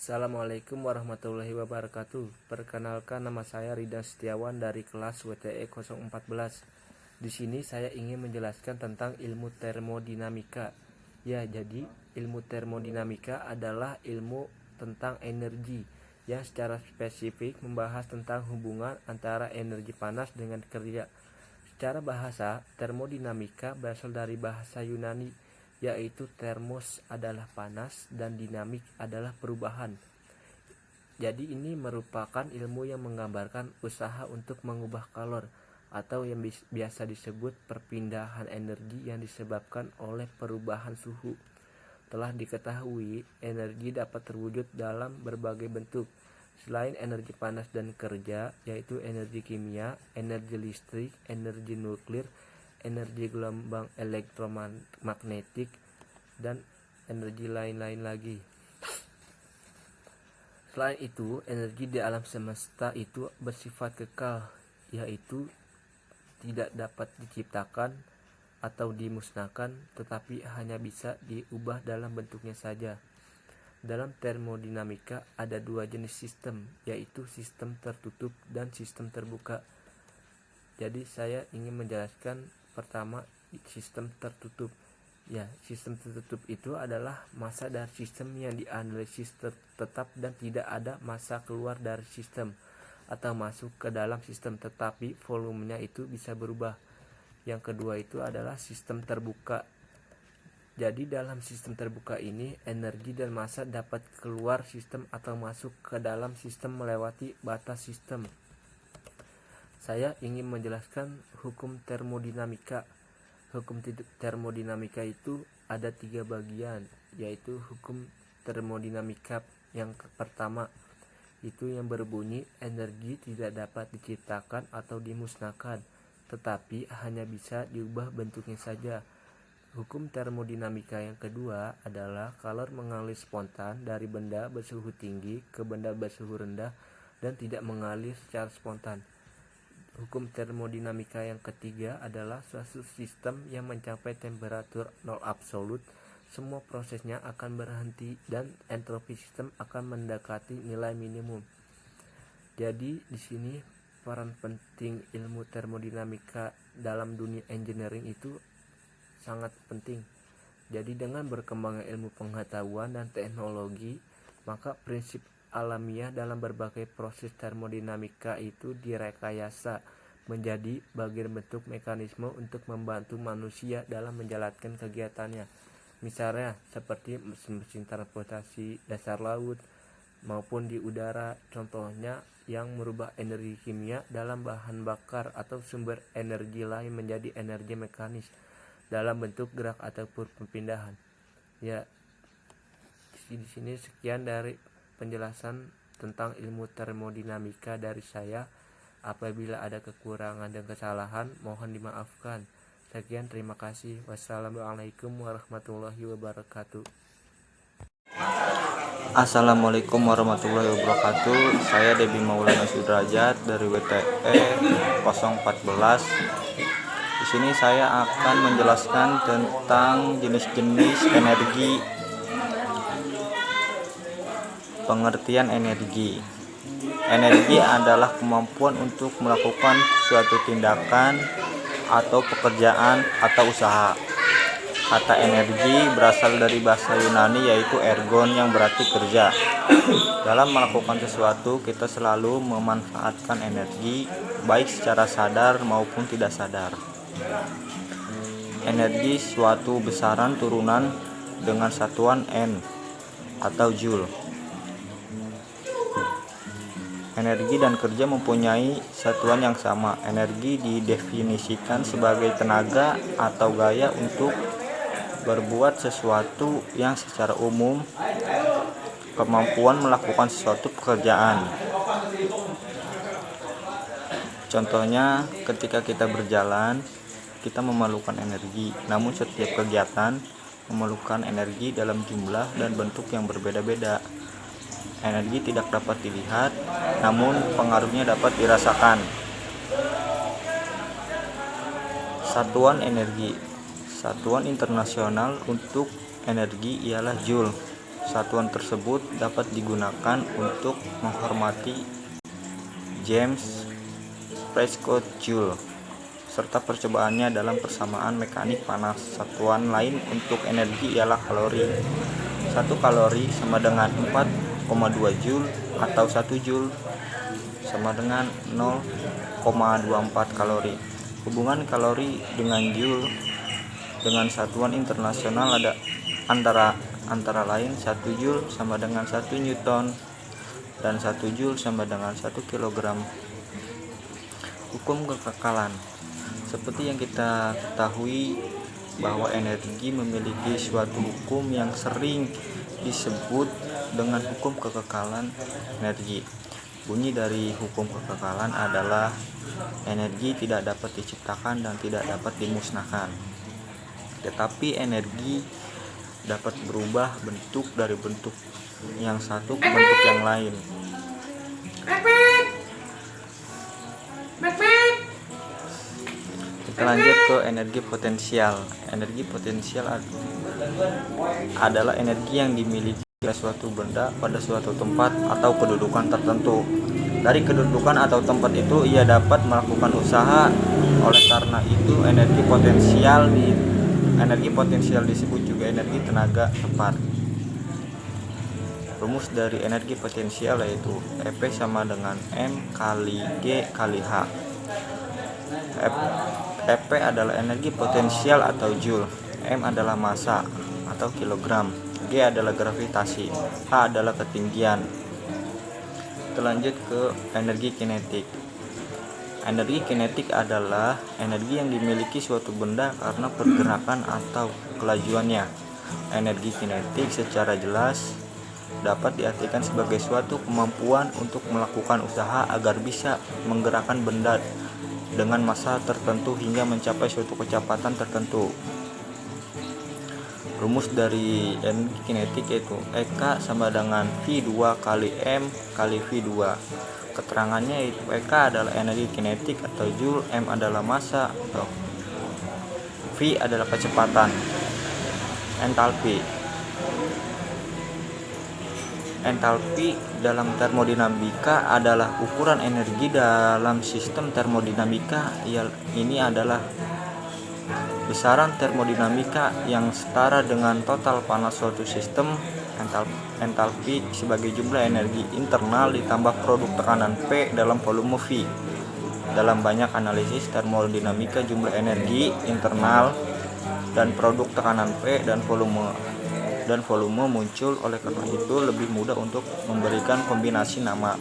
Assalamualaikum warahmatullahi wabarakatuh. Perkenalkan, nama saya Ridan Setiawan dari kelas WTE 014. Di sini saya ingin menjelaskan tentang ilmu termodinamika. Ya, jadi ilmu termodinamika adalah ilmu tentang energi yang secara spesifik membahas tentang hubungan antara energi panas dengan kerja. Secara bahasa, termodinamika berasal dari bahasa Yunani, yaitu termos adalah panas dan dinamik adalah perubahan. Jadi ini merupakan ilmu yang menggambarkan usaha untuk mengubah kalor atau yang biasa disebut perpindahan energi yang disebabkan oleh perubahan suhu. Telah diketahui, energi dapat terwujud dalam berbagai bentuk. Selain energi panas dan kerja, yaitu energi kimia, energi listrik, energi nuklir, energi gelombang elektromagnetik, dan energi lain-lain lagi. Selain itu, energi di alam semesta itu bersifat kekal, yaitu tidak dapat diciptakan atau dimusnahkan, tetapi hanya bisa diubah dalam bentuknya saja. Dalam termodinamika ada dua jenis sistem, yaitu sistem tertutup dan sistem terbuka. Jadi saya ingin menjelaskan pertama sistem tertutup. Ya, sistem tertutup itu adalah massa dari sistem yang dianalisis tetap dan tidak ada massa keluar dari sistem atau masuk ke dalam sistem, tetapi volumenya itu bisa berubah. Yang kedua itu adalah sistem terbuka. Jadi dalam sistem terbuka ini, energi dan massa dapat keluar sistem atau masuk ke dalam sistem melewati batas sistem. Saya ingin menjelaskan hukum termodinamika. Hukum termodinamika itu ada 3 bagian, yaitu hukum termodinamika yang pertama itu yang berbunyi energi tidak dapat diciptakan atau dimusnahkan, tetapi hanya bisa diubah bentuknya saja. Hukum termodinamika yang kedua adalah kalor mengalir spontan dari benda bersuhu tinggi ke benda bersuhu rendah dan tidak mengalir secara spontan. Hukum termodinamika yang ketiga adalah suatu sistem yang mencapai temperatur nol absolut, semua prosesnya akan berhenti dan entropi sistem akan mendekati nilai minimum. Jadi di sini peran penting ilmu termodinamika dalam dunia engineering itu sangat penting. Jadi dengan berkembangnya ilmu pengetahuan dan teknologi, maka prinsip alamiah dalam berbagai proses termodinamika itu direkayasa menjadi bagian bentuk mekanisme untuk membantu manusia dalam menjalankan kegiatannya. Misalnya seperti mesin-mesin transportasi dasar laut maupun di udara, contohnya yang merubah energi kimia dalam bahan bakar atau sumber energi lain menjadi energi mekanis dalam bentuk gerak ataupun perpindahan. Ya, di sini sekian dari penjelasan tentang ilmu termodinamika dari saya. Apabila ada kekurangan dan kesalahan, mohon dimaafkan. Sekian, terima kasih. Wassalamualaikum warahmatullahi wabarakatuh. Assalamualaikum warahmatullahi wabarakatuh. Saya Debi Maulana Sudrajat dari WTE 014. Di sini saya akan menjelaskan tentang jenis-jenis energi. Pengertian energi. Energi adalah kemampuan untuk melakukan suatu tindakan atau pekerjaan atau usaha. Kata energi berasal dari bahasa Yunani yaitu ergon yang berarti kerja. Dalam melakukan sesuatu, kita selalu memanfaatkan energi baik secara sadar maupun tidak sadar. Energi suatu besaran turunan dengan satuan N atau Joule. Energi dan kerja mempunyai satuan yang sama. Energi didefinisikan sebagai tenaga atau gaya untuk berbuat sesuatu yang secara umum kemampuan melakukan sesuatu pekerjaan. Contohnya, ketika kita berjalan, kita memerlukan energi, namun setiap kegiatan memerlukan energi dalam jumlah dan bentuk yang berbeda-beda. Energi tidak dapat dilihat, namun pengaruhnya dapat dirasakan. Satuan energi. Satuan internasional untuk energi ialah Joule. satuan tersebut dapat digunakan untuk menghormati James Prescott Joule serta percobaannya dalam persamaan mekanik panas. Satuan lain untuk energi ialah kalori. 1 kalori sama dengan 4,2 Joule atau 1 Joule sama dengan 0,24 kalori. Hubungan kalori dengan Joule dengan satuan internasional ada antara lain 1 Joule sama dengan 1 Newton dan 1 Joule sama dengan 1 kilogram. Hukum kekekalan. Seperti yang kita ketahui bahwa energi memiliki suatu hukum yang sering disebut dengan hukum kekekalan energi. Bunyi dari hukum kekekalan adalah energi tidak dapat diciptakan dan tidak dapat dimusnahkan. Tetapi energi dapat berubah bentuk dari bentuk yang satu ke bentuk yang lain. Kita lanjut ke energi potensial. Energi potensial adalah energi yang dimiliki oleh suatu benda pada suatu tempat atau kedudukan tertentu. Dari kedudukan atau tempat itu ia dapat melakukan usaha. Oleh karena itu energi potensial disebut juga energi tenaga tepat. Rumus dari energi potensial yaitu EP sama dengan M kali G kali H. EP adalah energi potensial atau Joule, M adalah massa atau kilogram, G adalah gravitasi, H adalah ketinggian. Kita lanjut ke energi kinetik. Energi kinetik adalah energi yang dimiliki suatu benda karena pergerakan atau kelajuannya. Energi kinetik secara jelas dapat diartikan sebagai suatu kemampuan untuk melakukan usaha agar bisa menggerakkan benda dengan massa tertentu hingga mencapai suatu kecepatan tertentu. Rumus dari energi kinetik yaitu EK sama dengan V2 kali M kali V2. Keterangannya yaitu EK adalah energi kinetik atau Joule, M adalah massa atau V adalah kecepatan. Entalpi dalam termodinamika adalah ukuran energi dalam sistem termodinamika. Ini adalah besaran termodinamika yang setara dengan total panas suatu sistem. Entalpi sebagai jumlah energi internal ditambah produk tekanan P dalam volume V. Dalam banyak analisis termodinamika, jumlah energi internal dan produk tekanan P dan volume muncul. Oleh karena itu lebih mudah untuk memberikan kombinasi nama.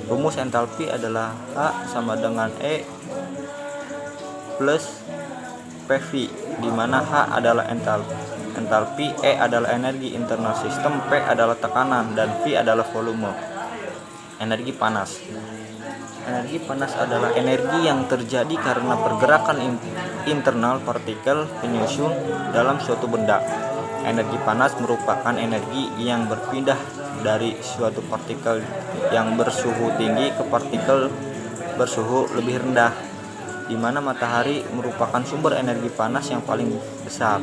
Rumus entalpi adalah H sama dengan E plus PV, di mana H adalah entalpi, E adalah energi internal sistem, P adalah tekanan, dan V adalah volume. Energi panas. Energi panas adalah energi yang terjadi karena pergerakan internal partikel penyusun dalam suatu benda. Energi panas merupakan energi yang berpindah dari suatu partikel yang bersuhu tinggi ke partikel bersuhu lebih rendah, di mana matahari merupakan sumber energi panas yang paling besar.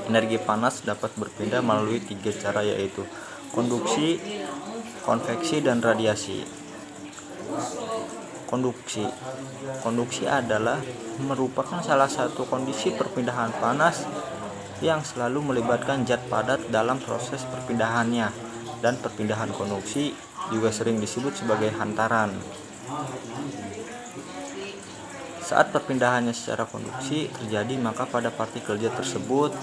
Energi panas dapat berpindah melalui 3 cara, yaitu konduksi, konveksi, dan radiasi. Konduksi adalah merupakan salah satu kondisi perpindahan panas yang selalu melibatkan zat padat dalam proses perpindahannya, dan perpindahan konduksi juga sering disebut sebagai hantaran. Saat perpindahannya secara konduksi terjadi, maka pada partikel zat tersebut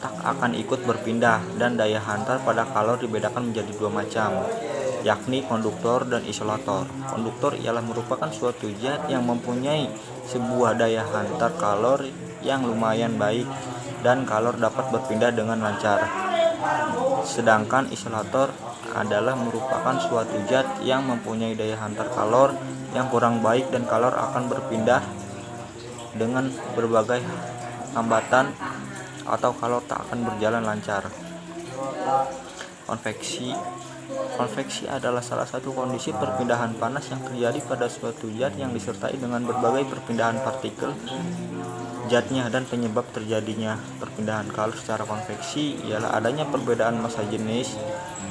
tak akan ikut berpindah, dan daya hantar pada kalor dibedakan menjadi 2 macam, yakni konduktor dan isolator. Konduktor ialah merupakan suatu zat yang mempunyai sebuah daya hantar kalor yang lumayan baik dan kalor dapat berpindah dengan lancar. Sedangkan isolator adalah merupakan suatu zat yang mempunyai daya hantar kalor yang kurang baik dan kalor akan berpindah dengan berbagai hambatan atau kalor tak akan berjalan lancar. Konveksi adalah salah satu kondisi perpindahan panas yang terjadi pada suatu zat yang disertai dengan berbagai perpindahan partikel zatnya dan penyebab terjadinya perpindahan kalor secara konveksi ialah adanya perbedaan massa jenis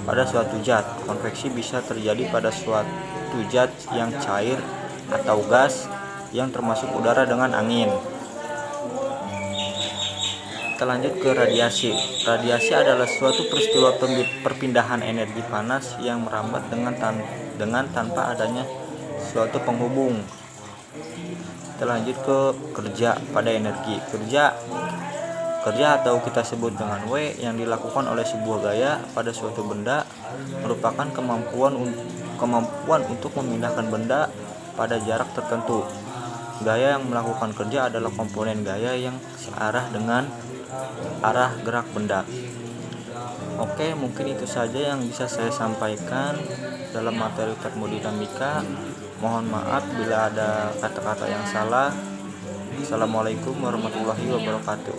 pada suatu zat. Konveksi bisa terjadi pada suatu zat yang cair atau gas yang termasuk udara dengan angin. Kita lanjut ke radiasi. Radiasi adalah suatu peristiwa perpindahan energi panas yang merambat dengan tanpa adanya suatu penghubung. Kita lanjut ke kerja pada energi. Kerja atau kita sebut dengan W yang dilakukan oleh sebuah gaya pada suatu benda merupakan kemampuan untuk memindahkan benda pada jarak tertentu. Gaya yang melakukan kerja adalah komponen gaya yang searah dengan arah gerak benda. Oke, mungkin itu saja yang bisa saya sampaikan dalam materi termodinamika. Mohon maaf bila ada kata-kata yang salah. Assalamualaikum warahmatullahi wabarakatuh.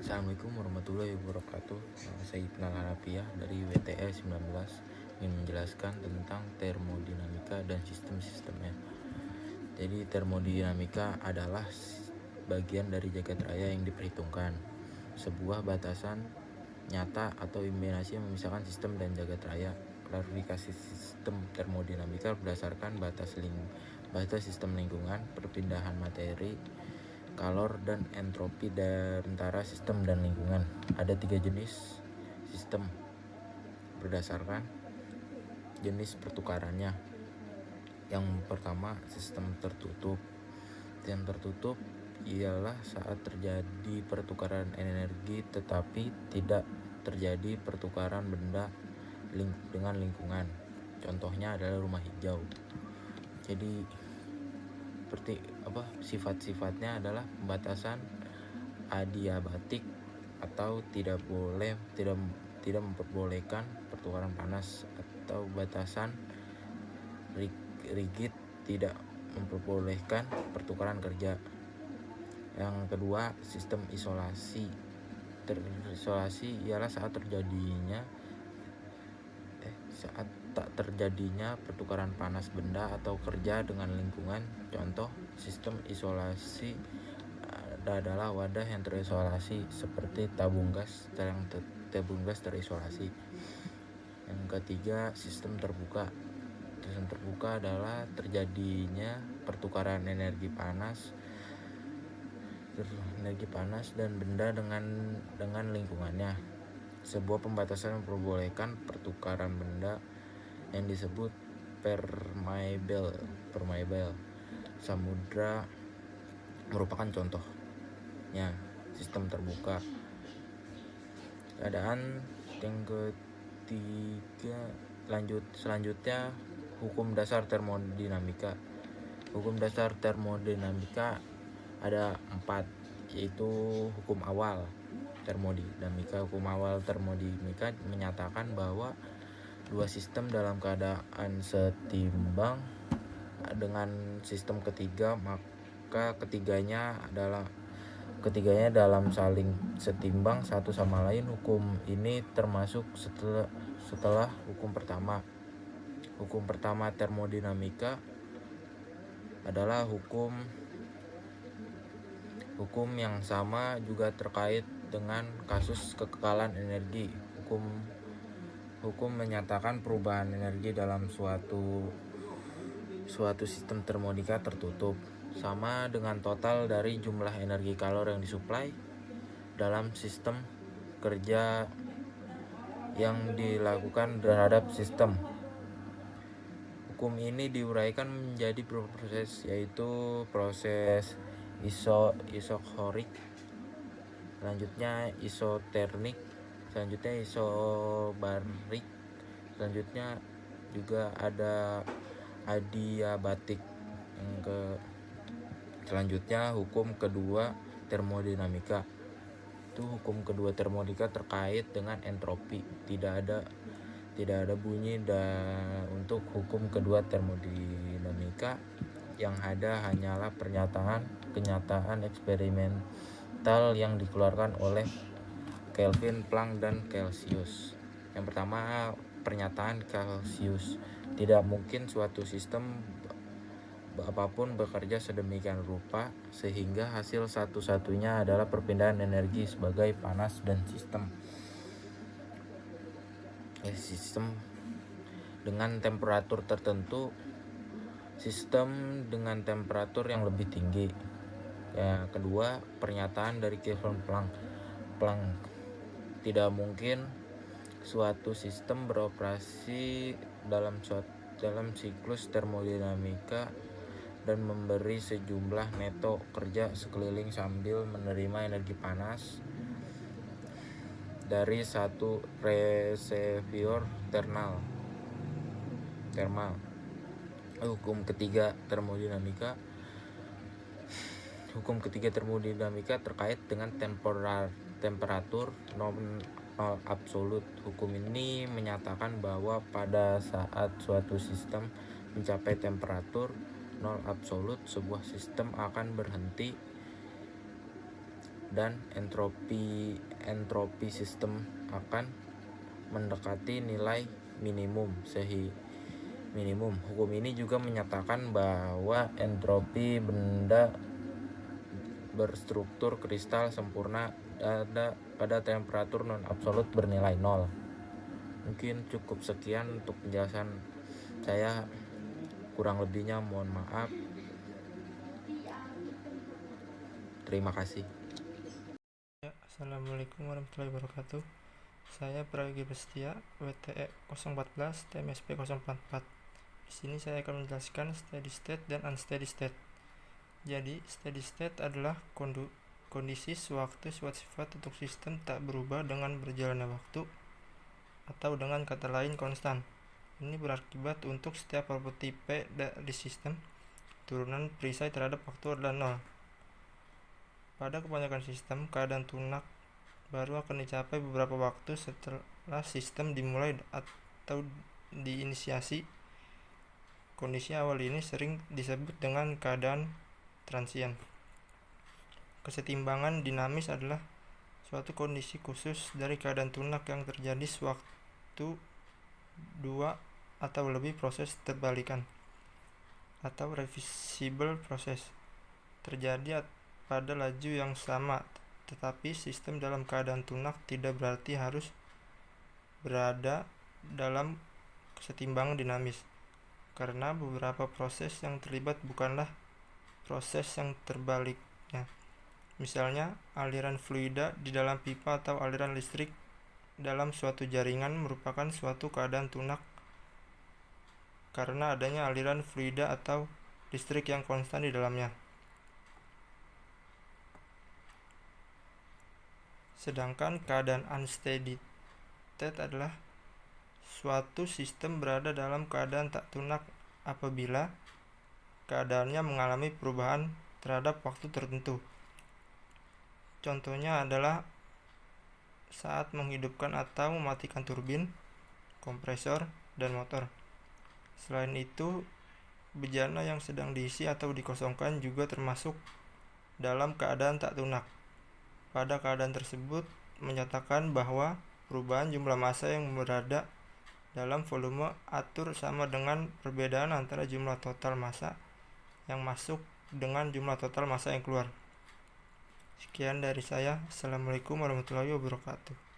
Assalamualaikum warahmatullahi wabarakatuh. Saya Ibnal Hanafiah dari WTE 19 ingin menjelaskan tentang termodinamika dan sistem-sistemnya. Jadi termodinamika adalah bagian dari jagat raya yang diperhitungkan, sebuah batasan nyata atau imbinasi yang memisahkan sistem dan jagat raya. Klarifikasi sistem termodinamika berdasarkan batas sistem lingkungan, perpindahan materi, kalor, dan entropi antara sistem dan lingkungan. Ada 3 jenis sistem berdasarkan jenis pertukarannya. Yang pertama, sistem tertutup. Yang tertutup ialah saat terjadi pertukaran energi tetapi tidak terjadi pertukaran benda dengan lingkungan. Contohnya adalah rumah hijau. Jadi sifat-sifatnya adalah pembatasan adiabatik atau tidak memperbolehkan pertukaran panas, atau batasan rigid tidak memperbolehkan pertukaran kerja. Yang kedua, sistem isolasi. Terisolasi ialah saat tak terjadinya pertukaran panas benda atau kerja dengan lingkungan. Contoh sistem isolasi adalah wadah yang terisolasi seperti tabung gas terisolasi. Yang ketiga, sistem terbuka. Sistem terbuka adalah terjadinya pertukaran energi panas dan benda dengan lingkungannya. Sebuah pembatasan memperbolehkan pertukaran benda yang disebut permeable. Samudra merupakan contohnya sistem terbuka. Keadaan yang ketiga, selanjutnya hukum dasar termodinamika. Hukum dasar termodinamika ada 4, yaitu hukum awal termodinamika. Hukum awal termodinamika menyatakan bahwa 2 sistem dalam keadaan setimbang dengan sistem ketiga, maka ketiganya dalam saling setimbang satu sama lain. Hukum ini termasuk setelah hukum pertama. Hukum pertama termodinamika adalah hukum yang sama juga terkait dengan kasus kekekalan energi. Hukum menyatakan perubahan energi dalam suatu sistem termodinamika tertutup sama dengan total dari jumlah energi kalor yang disuplai dalam sistem kerja yang dilakukan terhadap sistem. Hukum ini diuraikan menjadi beberapa proses, yaitu proses isokorik, selanjutnya isotermik, selanjutnya isobarik, selanjutnya juga ada adiabatik. Selanjutnya hukum kedua termodinamika. Hukum kedua termodinamika terkait dengan entropi. Tidak ada bunyi untuk hukum kedua termodinamika. Yang ada hanyalah kenyataan eksperimental yang dikeluarkan oleh Kelvin, Planck, dan Celsius. Yang pertama, pernyataan Celsius. Tidak mungkin suatu sistem apapun bekerja sedemikian rupa sehingga hasil satu-satunya adalah perpindahan energi sebagai panas dan sistem dengan temperatur tertentu, sistem dengan temperatur yang lebih tinggi. Yang kedua, pernyataan dari Kevin Planck, tidak mungkin suatu sistem beroperasi dalam siklus termodinamika dan memberi sejumlah neto kerja sekeliling sambil menerima energi panas dari satu reservoir thermal. Hukum ketiga termodinamika terkait dengan temperatur non absolut. Hukum ini menyatakan bahwa pada saat suatu sistem mencapai temperatur nol absolut, sebuah sistem akan berhenti dan entropi sistem akan mendekati nilai minimum. Hukum ini juga menyatakan bahwa entropi benda berstruktur kristal sempurna pada temperatur non absolut bernilai nol. Mungkin cukup sekian untuk penjelasan saya, kurang lebihnya mohon maaf. Terima kasih. Assalamualaikum warahmatullahi wabarakatuh. Saya Prayogi Bestia, WTE 014, TMSP 044. Di sini saya akan menjelaskan steady state dan unsteady state. Jadi, steady state adalah kondisi sewaktu suatu sifat untuk sistem tak berubah dengan berjalannya waktu, atau dengan kata lain konstan. Ini berakibat untuk setiap properti P dari sistem, turunan perisai terhadap waktu adalah nol. Pada kebanyakan sistem, keadaan tunak baru akan dicapai beberapa waktu setelah sistem dimulai atau diinisiasi. Kondisi awal ini sering disebut dengan keadaan transient. Kesetimbangan dinamis adalah suatu kondisi khusus dari keadaan tunak yang terjadi sewaktu dua atau lebih proses terbalikan atau reversible proses terjadi pada laju yang sama, tetapi sistem dalam keadaan tunak tidak berarti harus berada dalam kesetimbangan dinamis, karena beberapa proses yang terlibat bukanlah proses yang terbaliknya. Misalnya, aliran fluida di dalam pipa atau aliran listrik dalam suatu jaringan merupakan suatu keadaan tunak karena adanya aliran fluida atau listrik yang konstan di dalamnya. Sedangkan keadaan unsteady state adalah suatu sistem berada dalam keadaan tak tunak apabila keadaannya mengalami perubahan terhadap waktu tertentu. Contohnya adalah saat menghidupkan atau mematikan turbin, kompresor, dan motor. Selain itu, bejana yang sedang diisi atau dikosongkan juga termasuk dalam keadaan tak tunak. Pada keadaan tersebut menyatakan bahwa perubahan jumlah massa yang berada dalam volume atur sama dengan perbedaan antara jumlah total massa yang masuk dengan jumlah total massa yang keluar. Sekian dari saya. Assalamualaikum warahmatullahi wabarakatuh.